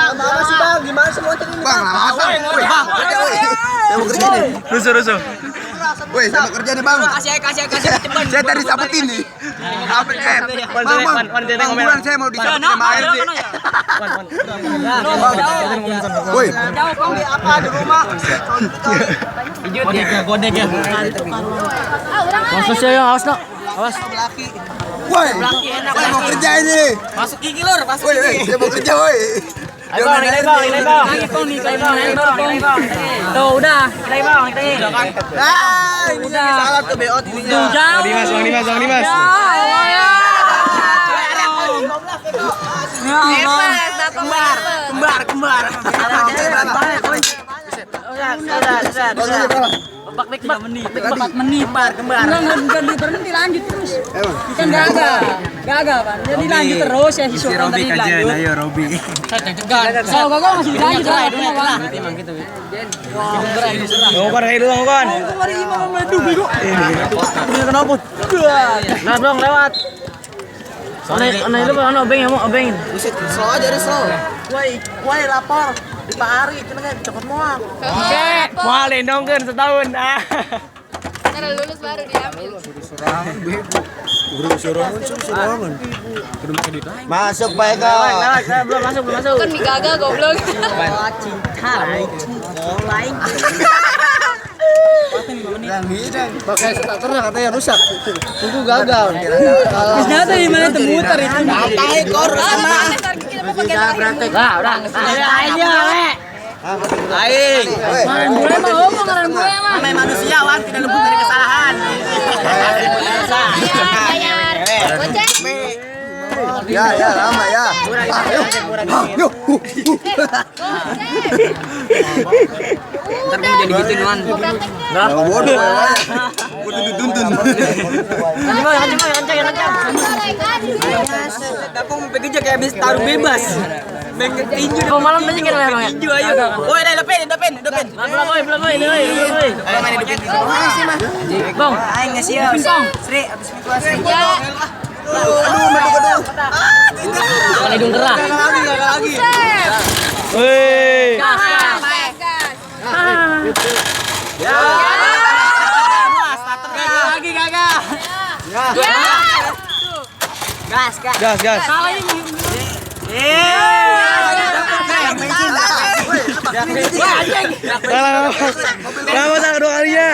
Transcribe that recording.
Apa sih bang? Gimana semua tadi? Bang, lama bang, kerja woi. Saya mau kerja nih. Rusuh. Woi, saya mau kerja nih bang. Kasih cepat. Saya tadi sabutin nih. Bang, bulan saya mau disabutin sama ARD. Woi, Jauh kau di apa di rumah? Godek ya. Langsung saya awas nak. Awas. woi, saya mau kerja ini. Masuk gigi lur, masuk Woi, saya mau kerja woi. Ayo bang, naik bang. Tuh udah, naik bang, Ini salah tuh BO ini. Bang Dimas. Kembar. Bak menit. Kembar. Enggak berhenti lanjut terus. Kan gagal kan. Jadi lanjut terus ya si Sultan tadi lanjut. Ayo Robi. So gagal masih lanjut lah. Emang gitu. Ngopan kayak dulu ngopan. Kemarin imam meleduh bego. Ini kenapa? Nah, Bang lewat. Ana itu Bang, obeng ya mau obeng. Buset, slow aja deh slow. Woi lapor di Pak Ari kita kan cepet muak. Oke, mau lindongkeun setahun. Karena lulus baru diambil. Masuk Pak Eka. Lewat, saya belum masuk. Kan mie gagal goblok. Pakai starter katanya rusak. Tunggu gagal. Ternyata di mana temuter itu. Tahu kor sama. Lah, udah. Ayo, we. Aing. Gue mah ngomong orang gue mah. Namanya manusiawan tidak luput dari kesalahan. Bayar. Goceng. Ya, lama ya. Yuk. Ntar mau jadi gitu doang. Enggak bodoh ya. Gua dituntun. Kencang. Dapung bekerja kayak habis taruh bebas. Tinju Mau malam aja kira Bang ya. tinju ayo. Woi, depan. Belum, boy. Bang, Aing ngasih ya. Sri, habis itu Sri. Ya. Aduh. kalau hidung gerah. Gagal lagi. Woi. Gagal. Gas. Salah kedua kalinya.